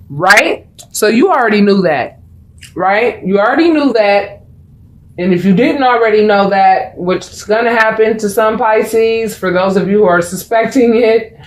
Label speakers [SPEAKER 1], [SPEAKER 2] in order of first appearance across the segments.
[SPEAKER 1] right? So you already knew that, right? You already knew that. And if you didn't already know that, what's going to happen to some Pisces, for those of you who are suspecting it,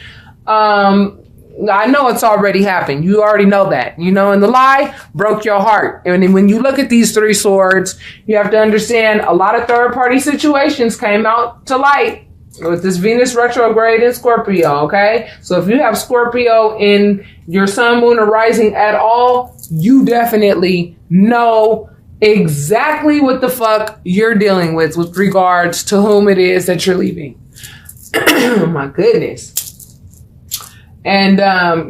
[SPEAKER 1] I know it's already happened. You already know that, you know, and the lie broke your heart. And when you look at these three swords, you have to understand a lot of third party situations came out to light with this Venus retrograde in Scorpio. Okay. So if you have Scorpio in your sun, moon, or rising at all, you definitely know exactly what the fuck you're dealing with regards to whom it is that you're leaving. Oh my goodness. And,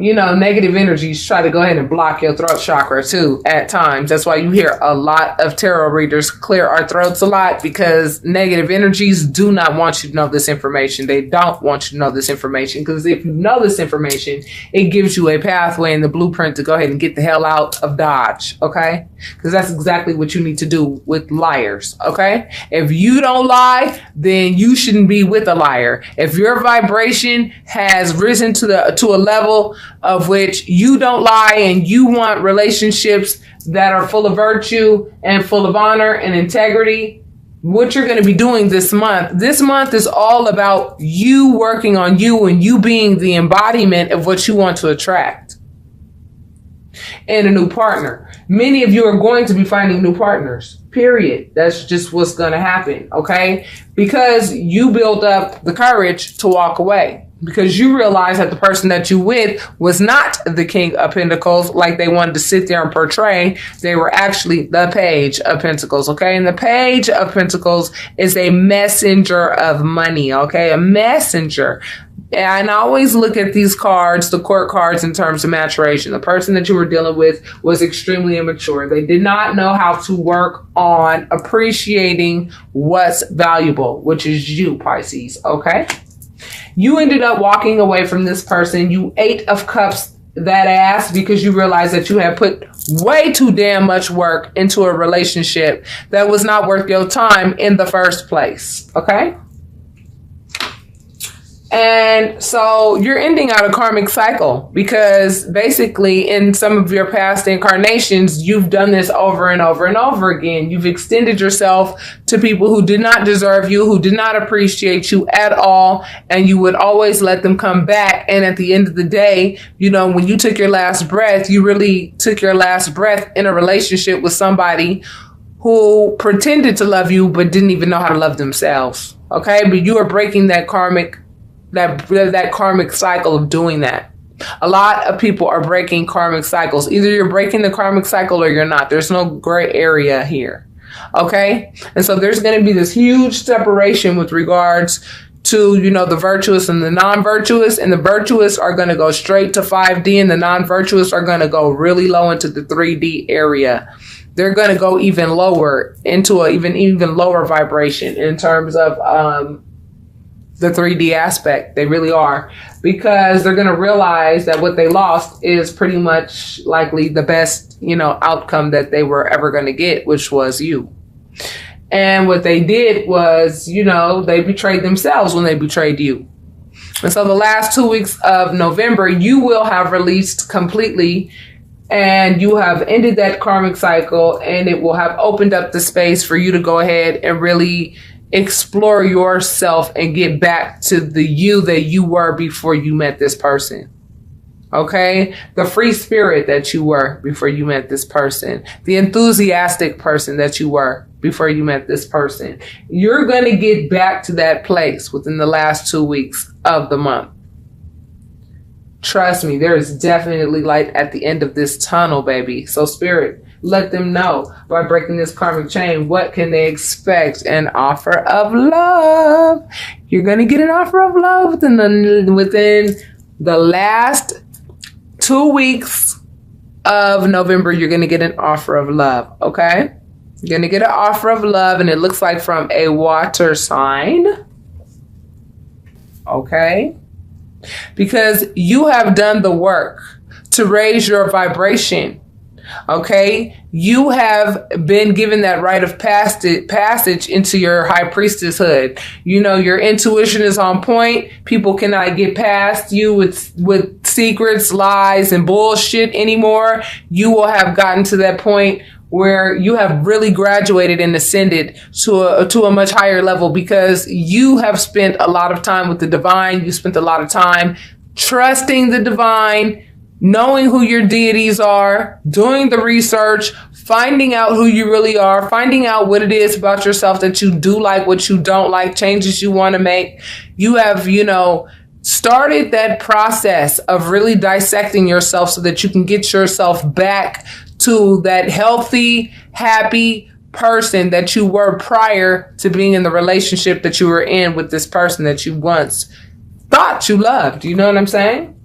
[SPEAKER 1] you know, negative energies try to go ahead and block your throat chakra too at times. That's why you hear a lot of tarot readers clear our throats a lot, because negative energies do not want you to know this information. They don't want you to know this information, because if you know this information, it gives you a pathway and the blueprint to go ahead and get the hell out of Dodge. Okay. Because that's exactly what you need to do with liars. Okay. If you don't lie, then you shouldn't be with a liar. If your vibration has risen to a level of which you don't lie and you want relationships that are full of virtue and full of honor and integrity, what you're going to be doing this month is all about you working on you and you being the embodiment of what you want to attract and a new partner. Many of you are going to be finding new partners, period. That's just what's going to happen. Okay. Because you built up the courage to walk away. Because you realize that the person that you with was not the King of Pentacles like they wanted to sit there and portray. They were actually the Page of Pentacles, okay? And the Page of Pentacles is a messenger of money, okay? A messenger. And I always look at these cards, the court cards, in terms of maturation. The person that you were dealing with was extremely immature. They did not know how to work on appreciating what's valuable, which is you, Pisces, okay? You ended up walking away from this person. You 8 of Cups that ass because you realized that you had put way too damn much work into a relationship that was not worth your time in the first place. Okay? And so you're ending out a karmic cycle, because basically in some of your past incarnations, you've done this over and over and over again. You've extended yourself to people who did not deserve you, who did not appreciate you at all. And you would always let them come back. And at the end of the day, you know, when you took your last breath, you really took your last breath in a relationship with somebody who pretended to love you, but didn't even know how to love themselves. Okay. But you are breaking that karmic cycle of doing that. A lot of people are breaking karmic cycles. Either you're breaking the karmic cycle or you're not. There's no gray area here. Okay? And so there's going to be this huge separation with regards to, you know, the virtuous and the non-virtuous. And the virtuous are going to go straight to 5D, and the non-virtuous are going to go really low into the 3D area. They're going to go even lower into a even lower vibration in terms of the 3D aspect. They really are, because they're going to realize that what they lost is pretty much likely the best, you know, outcome that they were ever going to get, which was you. And what they did was, you know, they betrayed themselves when they betrayed you. And so the last 2 weeks of November, you will have released completely, and you have ended that karmic cycle, and it will have opened up the space for you to go ahead and really explore yourself and get back to the you that you were before you met this person. Okay? The free spirit that you were before you met this person. The enthusiastic person that you were before you met this person. You're going to get back to that place within the last 2 weeks of the month. Trust me, there is definitely light at the end of this tunnel, baby. So spirit, let them know by breaking this karmic chain, what can they expect? An offer of love. You're going to get an offer of love within the last 2 weeks of November. You're going to get an offer of love. Okay. You're going to get an offer of love, and it looks like from a water sign. Okay. Because you have done the work to raise your vibration Okay, you have been given that rite of passage into your high priestesshood. You know, your intuition is on point. People cannot get past you with secrets, lies, and bullshit anymore. You will have gotten to that point where you have really graduated and ascended to a much higher level, because you have spent a lot of time with the divine. You spent a lot of time trusting the divine, knowing who your deities are, doing the research, finding out who you really are, finding out what it is about yourself that you do like, what you don't like, changes you want to make. You have, started that process of really dissecting yourself so that you can get yourself back to that healthy, happy person that you were prior to being in the relationship that you were in with this person that you once thought you loved. You know what I'm saying?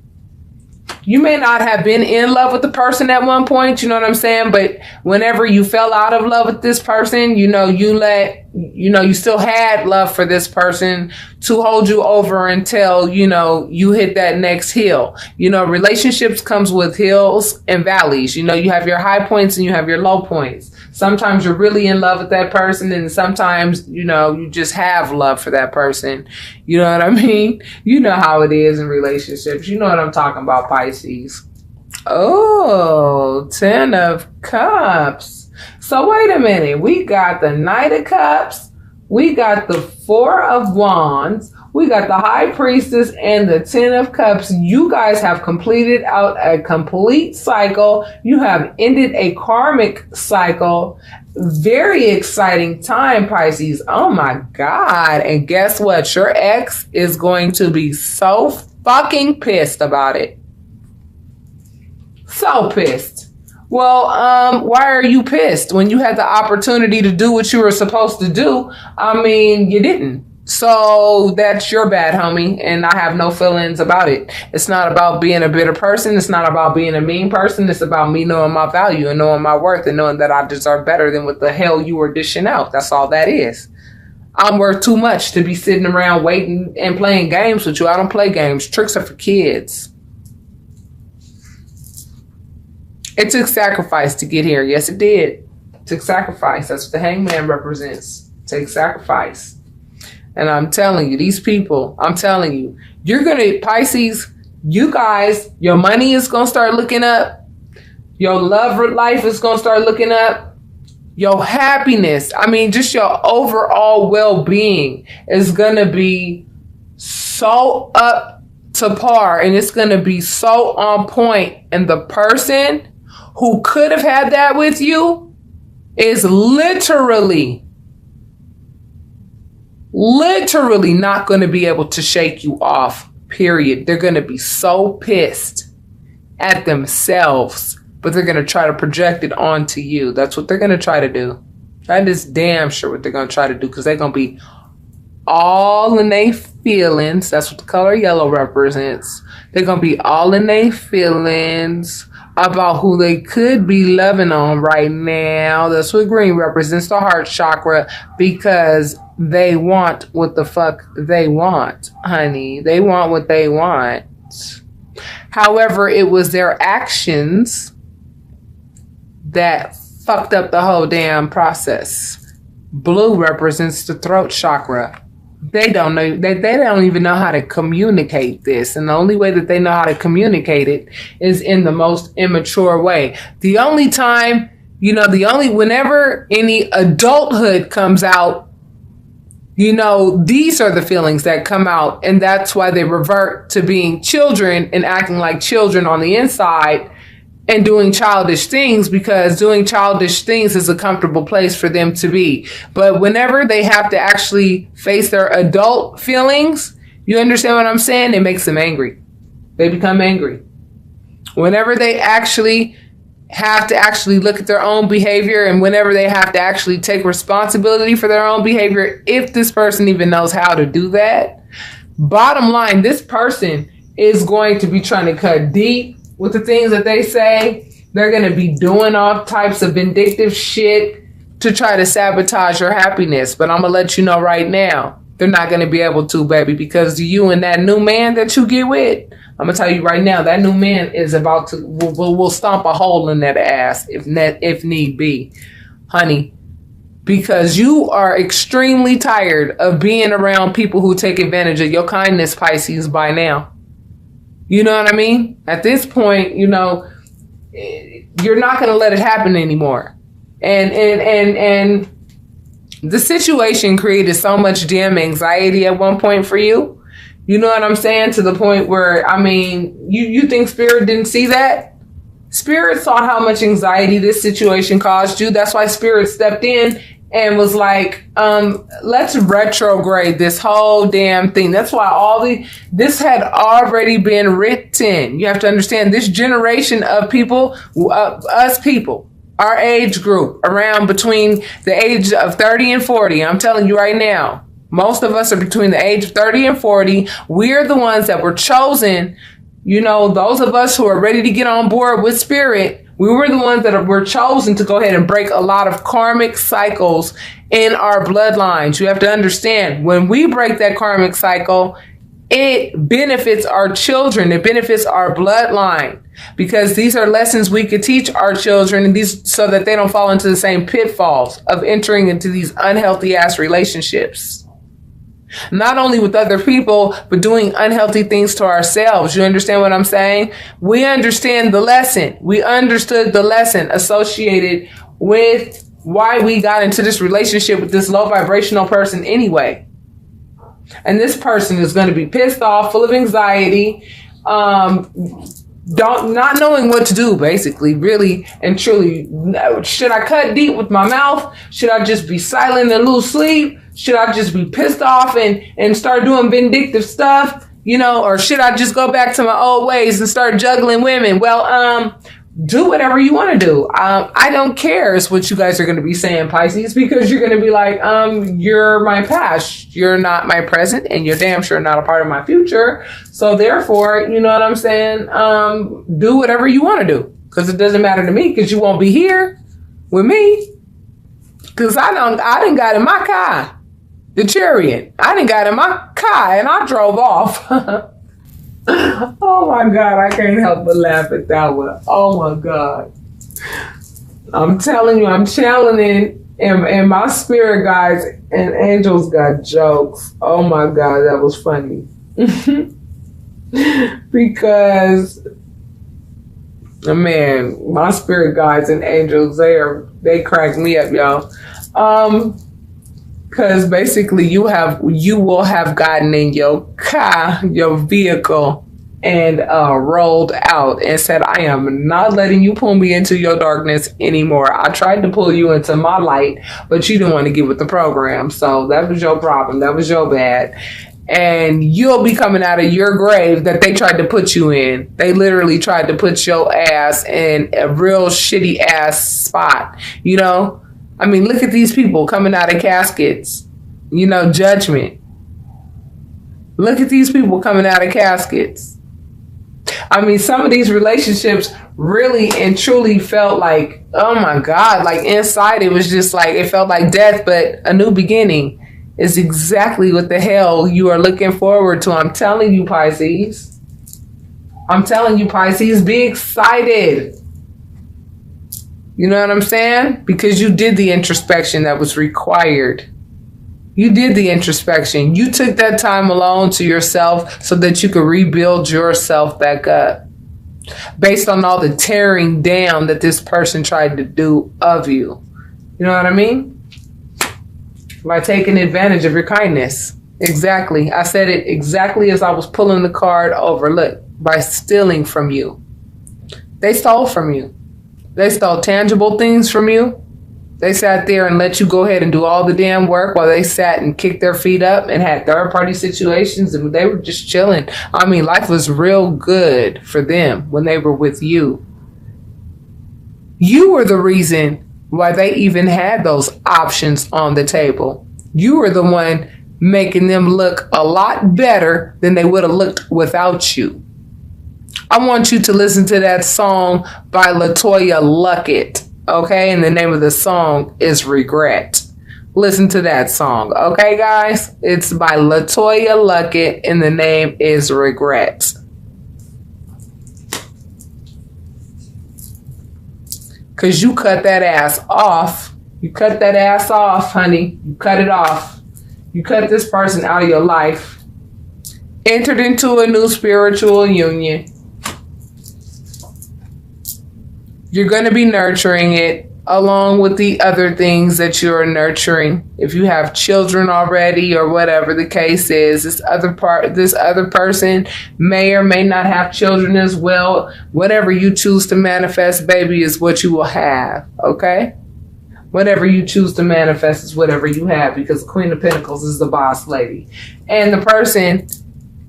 [SPEAKER 1] You may not have been in love with the person at one point, you know what I'm saying? But whenever you fell out of love with this person, you still had love for this person to hold you over until, you hit that next hill. Relationships comes with hills and valleys. You have your high points and you have your low points. Sometimes you're really in love with that person, and sometimes, you just have love for that person. You know what I mean? You know how it is in relationships. You know what I'm talking about, Pisces. Oh, 10 of Cups. So wait a minute. We got the Knight of Cups. We got the 4 of Wands. We got the High Priestess and the 10 of Cups. You guys have completed out a complete cycle. You have ended a karmic cycle. Very exciting time, Pisces. Oh my God. And guess what? Your ex is going to be so fucking pissed about it. So pissed. Well, why are you pissed when you had the opportunity to do what you were supposed to do? I mean, you didn't. So that's your bad, homie, and I have no feelings about it. It's not about being a bitter person. It's not about being a mean person. It's about me knowing my value and knowing my worth and knowing that I deserve better than what the hell you were dishing out. That's all that is. I'm worth too much to be sitting around waiting and playing games with you. I don't play games. Tricks are for kids. It took sacrifice to get here. Yes, it did. It took sacrifice. That's what the hangman represents. It takes sacrifice. And I'm telling you, these people, you're going to, Pisces, you guys, your money is going to start looking up. Your love life is going to start looking up. Your happiness, just your overall well-being is going to be so up to par, and it's going to be so on point. And the person who could have had that with you is literally not going to be able to shake you off, period. They're going to be so pissed at themselves, but they're going to try to project it onto you. That's what they're going to try to do. That is damn sure what they're going to try to do, because they're going to be all in their feelings. That's what the color yellow represents. They're going to be all in their feelings about who they could be loving on right now. That's what green represents, the heart chakra, because they want what the fuck they want, honey. They want what they want. However, it was their actions that fucked up the whole damn process. Blue represents the throat chakra. They don't know, they don't even know how to communicate this. And the only way that they know how to communicate it is in the most immature way. The only time, whenever any adulthood comes out, these are the feelings that come out. And that's why they revert to being children and acting like children on the inside and doing childish things, because doing childish things is a comfortable place for them to be. But whenever they have to actually face their adult feelings, you understand what I'm saying? It makes them angry. They become angry. Whenever they actually have to actually look at their own behavior, and whenever they have to actually take responsibility for their own behavior, if this person even knows how to do that, bottom line, this person is going to be trying to cut deep with the things that they say. They're going to be doing all types of vindictive shit to try to sabotage your happiness. But I'm going to let you know right now, they're not going to be able to, baby, because you and that new man that you get with, I'm gonna tell you right now, that new man is about to will stomp a hole in that ass if need be, honey, because you are extremely tired of being around people who take advantage of your kindness, Pisces, by now. You know what I mean? At this point, you know, you're not gonna let it happen anymore. And the situation created so much damn anxiety at one point for you. You know what I'm saying? To the point where, I mean, you think Spirit didn't see that? Spirit saw how much anxiety this situation caused you. That's why Spirit stepped in and was like, let's retrograde this whole damn thing. That's why this had already been written. You have to understand, this generation of people, us people, our age group, around between the age of 30 and 40. I'm telling you right now, most of us are between the age of 30 and 40. We're the ones that were chosen. You know, those of us who are ready to get on board with Spirit, we were the ones that were chosen to go ahead and break a lot of karmic cycles in our bloodlines. You have to understand, when we break that karmic cycle, it benefits our children. It benefits our bloodline, because these are lessons we could teach our children, and these so that they don't fall into the same pitfalls of entering into these unhealthy ass relationships. Not only with other people, but doing unhealthy things to ourselves. You understand what I'm saying? We understand the lesson. We understood the lesson associated with why we got into this relationship with this low vibrational person anyway. And this person is going to be pissed off, full of anxiety, not knowing what to do, basically, really and truly. Should I cut deep with my mouth? Should I just be silent and lose sleep? Should I just be pissed off and start doing vindictive stuff? You know, or should I just go back to my old ways and start juggling women? Well, do whatever you want to do. I don't care is what you guys are going to be saying, Pisces, because you're going to be like, you're my past, you're not my present, and you're damn sure not a part of my future. So therefore, you know what I'm saying? Do whatever you want to do, because it doesn't matter to me, because you won't be here with me. Because I done got in my car, the Chariot. I done got in my car and I drove off. Oh my God, I can't help but laugh at that one. Oh my God. I'm telling you, I'm channeling, and my spirit guides and angels got jokes. Oh my God, that was funny. Because, man, my spirit guides and angels, they crack me up, y'all. Because basically you will have gotten in your car, your vehicle, and rolled out and said, I am not letting you pull me into your darkness anymore. I tried to pull you into my light, but you didn't want to get with the program. So that was your problem. That was your bad. And you'll be coming out of your grave that they tried to put you in. They literally tried to put your ass in a real shitty ass spot, you know? I mean, look at these people coming out of caskets, you know, judgment. Look at these people coming out of caskets. I mean, some of these relationships really and truly felt like, oh my God, like inside it was just like, it felt like death, but a new beginning is exactly what the hell you are looking forward to. I'm telling you, Pisces. I'm telling you, Pisces, be excited. You know what I'm saying? Because you did the introspection that was required. You did the introspection. You took that time alone to yourself so that you could rebuild yourself back up based on all the tearing down that this person tried to do of you. You know what I mean? By taking advantage of your kindness. Exactly. I said it exactly as I was pulling the card over. Look, by stealing from you. They stole from you. They stole tangible things from you. They sat there and let you go ahead and do all the damn work while they sat and kicked their feet up and had third-party situations, and they were just chilling. I mean, life was real good for them when they were with you. You were the reason why they even had those options on the table. You were the one making them look a lot better than they would have looked without you. I want you to listen to that song by LaToya Luckett, okay? And the name of the song is Regret. Listen to that song, okay, guys? It's by LaToya Luckett, and the name is Regret. Because you cut that ass off. You cut that ass off, honey. You cut it off. You cut this person out of your life. Entered into a new spiritual union. You're going to be nurturing it along with the other things that you're nurturing. If you have children already or whatever the case is, this other person may or may not have children as well. Whatever you choose to manifest, baby, is what you will have. Okay? Whatever you choose to manifest is whatever you have, because the Queen of Pentacles is the boss lady. And the person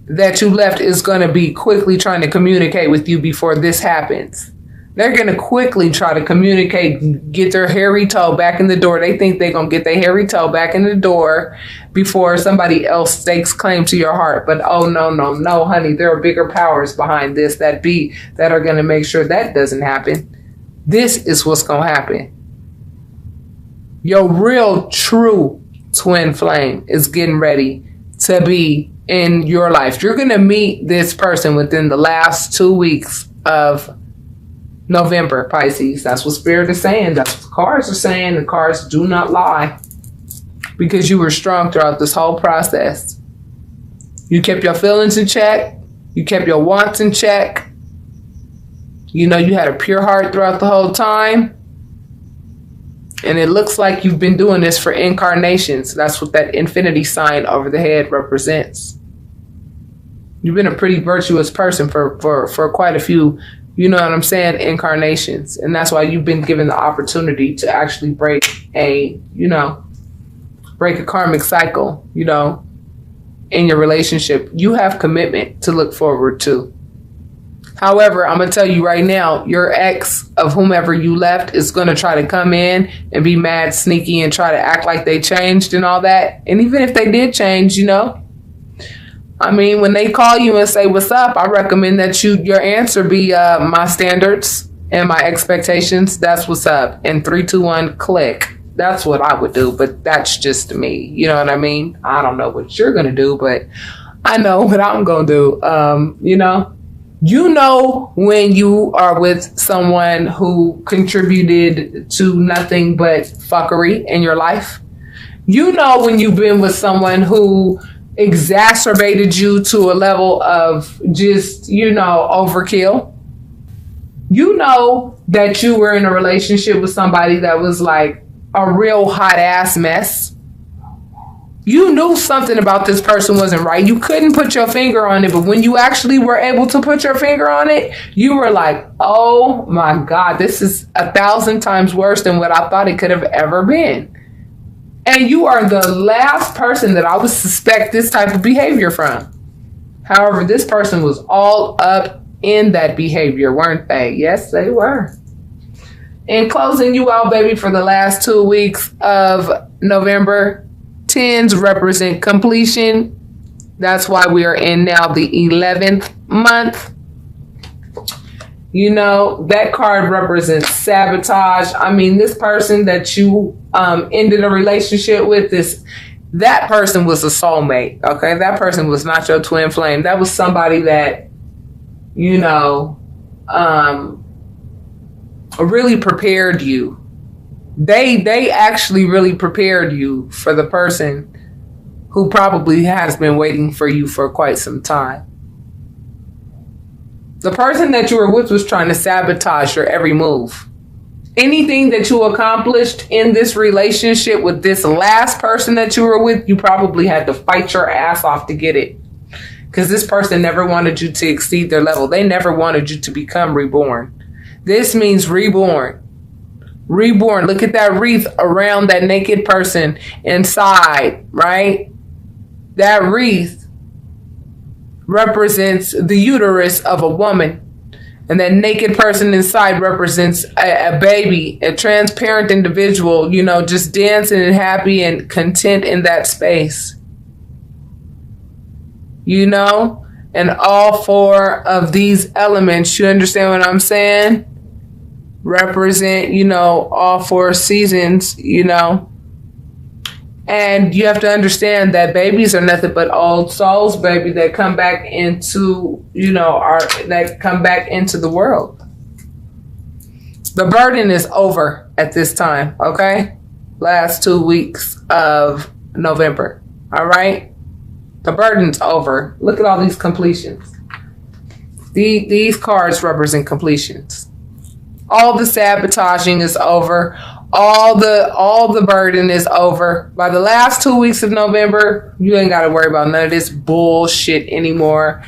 [SPEAKER 1] that you left is going to be quickly trying to communicate with you before this happens. They're going to quickly try to communicate, get their hairy toe back in the door. They think they're going to get their hairy toe back in the door before somebody else stakes claim to your heart. But oh, no, honey. There are bigger powers behind this that are going to make sure that doesn't happen. This is what's going to happen. Your real, true twin flame is getting ready to be in your life. You're going to meet this person within the last 2 weeks of November, Pisces. That's what Spirit is saying. That's what the cards are saying. The cards do not lie, because you were strong throughout this whole process. You kept your feelings in check. You kept your wants in check. You know, you had a pure heart throughout the whole time. And it looks like you've been doing this for incarnations. That's what that infinity sign over the head represents. You've been a pretty virtuous person for quite a few, you know what I'm saying, incarnations. And that's why you've been given the opportunity to actually break a karmic cycle, in your relationship. You have commitment to look forward to. However, I'm going to tell you right now, your ex of whomever you left is going to try to come in and be mad, sneaky, and try to act like they changed and all that. And even if they did change, when they call you and say, what's up, I recommend that your answer be my standards and my expectations. That's what's up. And 3, 2, 1, click. That's what I would do. But that's just me. You know what I mean? I don't know what you're going to do, but I know what I'm going to do. You know when you are with someone who contributed to nothing but fuckery in your life. You know when you've been with someone who exacerbated you to a level of just, overkill. You know that you were in a relationship with somebody that was like a real hot ass mess. You knew something about this person wasn't right. You couldn't put your finger on it, but when you actually were able to put your finger on it, you were like, oh my God, this is 1,000 times worse than what I thought it could have ever been. And you are the last person that I would suspect this type of behavior from. However, this person was all up in that behavior, weren't they? Yes, they were. In closing you out, baby, for the last 2 weeks of November, 10s represent completion. That's why we are in now the 11th month. That card represents sabotage. This person that you ended a relationship with, that person was a soulmate. Okay, that person was not your twin flame. That was somebody that, really prepared you. They actually really prepared you for the person who probably has been waiting for you for quite some time. The person that you were with was trying to sabotage your every move. Anything that you accomplished in this relationship with this last person that you were with, you probably had to fight your ass off to get it. Because this person never wanted you to exceed their level. They never wanted you to become reborn. This means reborn. Reborn. Look at that wreath around that naked person inside, right? That wreath represents the uterus of a woman. And that naked person inside represents a baby, a transparent individual, just dancing and happy and content in that space. And all 4 of these elements, you understand what I'm saying? Represent, all 4 seasons, And you have to understand that babies are nothing but old souls, baby, that come back into, that come back into the world. The burden is over at this time, okay? Last 2 weeks of November, all right? The burden's over. Look at all these completions. These cards represent completions. All the sabotaging is over. All the burden is over. By the last 2 weeks of November, you ain't got to worry about none of this bullshit anymore.